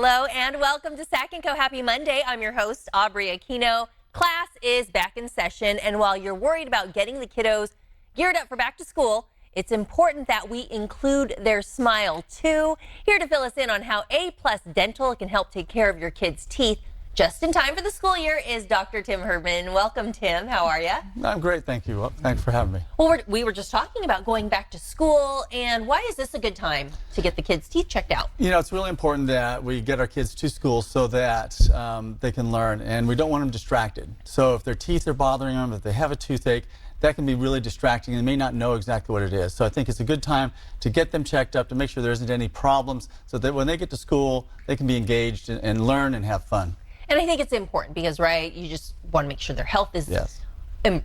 Hello and welcome to Sac&Co. Happy Monday. I'm your host, Aubrey Aquino. Class is back in session, and while you're worried about getting the kiddos geared up for back to school, it's important that we include their smile too. Here to fill us in on how A+ Dental can help take care of your kids' teeth just in time for the school year is Dr. Tim Herdman. Welcome, Tim. How are you? I'm great, thank you. Well, thanks for having me. Well, we were just talking about going back to school, and why is this a good time to get the kids' teeth checked out? You know, it's really important that we get our kids to school so that they can learn, and we don't want them distracted. So if their teeth are bothering them, if they have a toothache, that can be really distracting, and they may not know exactly what it is. So I think it's a good time to get them checked up to make sure there isn't any problems so that when they get to school, they can be engaged and learn and have fun. And I think it's important because, right, you just want to make sure their health is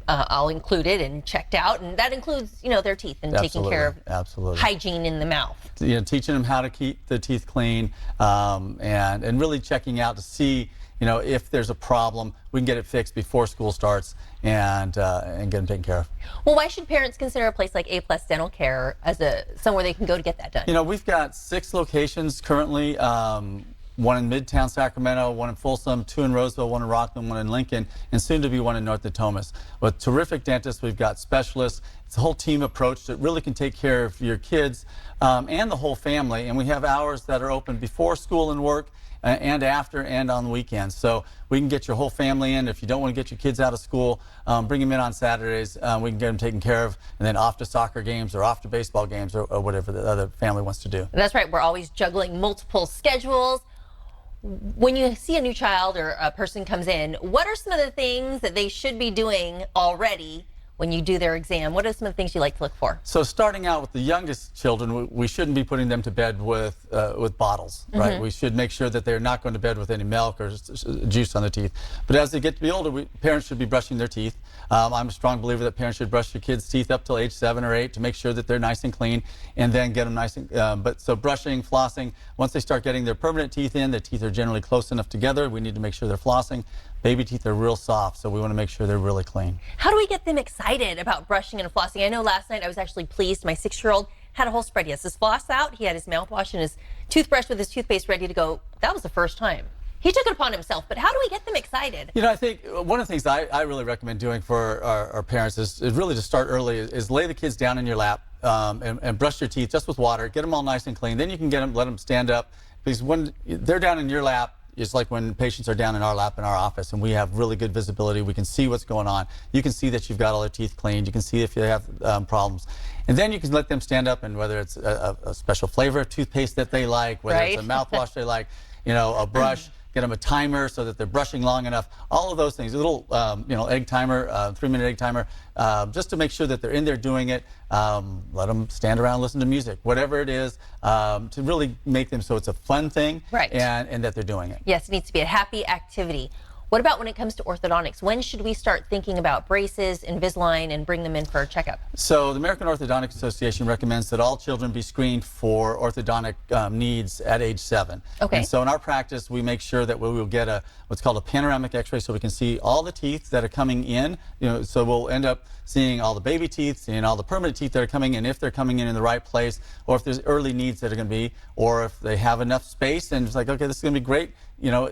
all included and checked out, and that includes, you know, their teeth and taking care of hygiene in the mouth. You know, teaching them how to keep the teeth clean and really checking out to see, you know, if there's a problem, we can get it fixed before school starts and get them taken care of. Well, why should parents consider a place like A+ Dental Care as somewhere they can go to get that done? You know, we've got 6 locations currently. One in Midtown Sacramento, one in Folsom, 2 in Roseville, 1 in Rockland, 1 in Lincoln, and soon to be 1 in North Natomas. With terrific dentists, we've got specialists. It's a whole team approach that really can take care of your kids and the whole family. And we have hours that are open before school and work and after and on the weekends. So we can get your whole family in. If you don't want to get your kids out of school, bring them in on Saturdays. We can get them taken care of and then off to soccer games or off to baseball games or whatever the other family wants to do. That's right. We're always juggling multiple schedules. When you see a new child or a person comes in, what are some of the things that they should be doing already when you do their exam? What are some of the things you like to look for? So starting out with the youngest children, we shouldn't be putting them to bed with bottles, right? We should make sure that they're not going to bed with any milk or juice on their teeth. But as they get to be older, parents should be brushing their teeth. I'm a strong believer that parents should brush their kids' teeth up till age 7 or 8 to make sure that they're nice and clean, and then get them nice and, so brushing, flossing, once they start getting their permanent teeth in, the teeth are generally close enough together. We need to make sure they're flossing. Baby teeth are real soft, so we want to make sure they're really clean. How do we get them excited about brushing and flossing? I know last night I was actually pleased. My 6-year-old had a whole spread. He has his floss out, he had his mouthwash and his toothbrush with his toothpaste ready to go. That was the first time. He took it upon himself, but how do we get them excited? You know, I think one of the things I really recommend doing for our parents is really to start early, is lay the kids down in your lap and brush your teeth just with water, get them all nice and clean. Then you can let them stand up, because when they're down in your lap, it's like when patients are down in our lap in our office and we have really good visibility. We can see what's going on. You can see that you've got all their teeth cleaned. You can see if you have problems. And then you can let them stand up, and whether it's a special flavor of toothpaste that they like, whether it's a mouthwash they like, you know, a brush, get them a timer so that they're brushing long enough. All of those things, a little, you know, egg timer, 3-minute egg timer, just to make sure that they're in there doing it. Let them stand around and listen to music, whatever it is, to really make them so it's a fun thing, and that they're doing it. Yes, it needs to be a happy activity. What about when it comes to orthodontics? When should we start thinking about braces, Invisalign, and bring them in for a checkup? So the American Orthodontic Association recommends that all children be screened for orthodontic needs at age 7. Okay. And so in our practice, we make sure that we will get what's called a panoramic x-ray, so we can see all the teeth that are coming in. You know, so we'll end up seeing all the baby teeth, seeing all the permanent teeth that are coming in, if they're coming in the right place, or if there's early needs that are going to be, or if they have enough space and it's like, okay, this is going to be great, you know.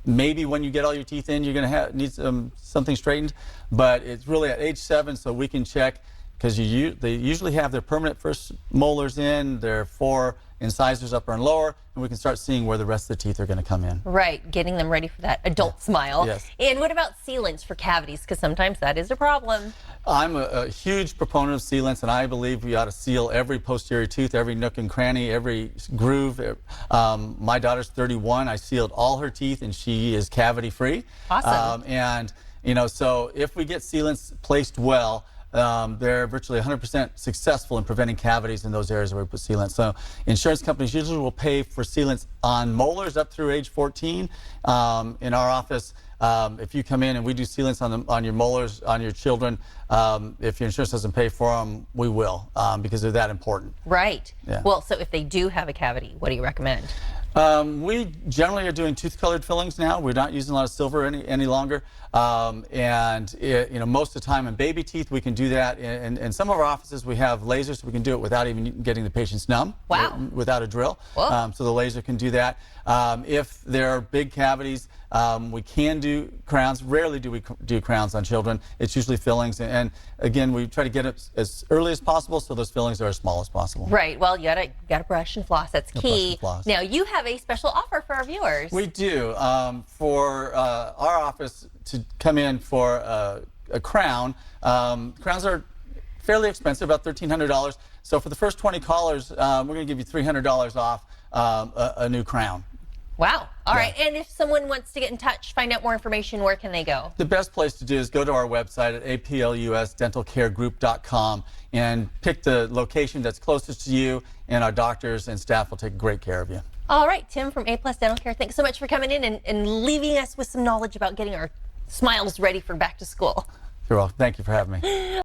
Maybe when you get all your teeth in, you're going to need something straightened, but it's really at age 7, so we can check, because they usually have their permanent first molars in, their 4 incisors upper and lower, and we can start seeing where the rest of the teeth are going to come in. Right, getting them ready for that adult smile. Yes. And what about sealants for cavities? Because sometimes that is a problem. I'm a huge proponent of sealants, and I believe we ought to seal every posterior tooth, every nook and cranny, every groove. My daughter's 31. I sealed all her teeth, and she is cavity-free. Awesome. And, you know, so if we get sealants placed well, they're virtually 100% successful in preventing cavities in those areas where we put sealants. So insurance companies usually will pay for sealants on molars up through age 14. In our office, if you come in and we do sealants on your molars, on your children, if your insurance doesn't pay for them, we will, because they're that important. Right. Yeah. Well, so if they do have a cavity, what do you recommend? We generally are doing tooth-colored fillings now. We're not using a lot of silver any longer. Most of the time in baby teeth, we can do that. In some of our offices, we have lasers, so we can do it without even getting the patients numb. Wow. Without a drill. So the laser can do that. If there are big cavities, we can do crowns. Rarely do we do crowns on children. It's usually fillings. And again, we try to get it as early as possible so those fillings are as small as possible. Right. Well, you gotta brush and floss. That's key. Now, you have a special offer for our viewers. We do. For our office to come in for a crown, crowns are fairly expensive, about $1,300. So for the first 20 callers, we're going to give you $300 off a new crown. Wow. All right. And if someone wants to get in touch, find out more information, where can they go? The best place to do is go to our website at aplusdentalcaregroup.com and pick the location that's closest to you, and our doctors and staff will take great care of you. All right, Tim from A Plus Dental Care, thanks so much for coming in and leaving us with some knowledge about getting our smiles ready for back to school. You're welcome. Thank you for having me.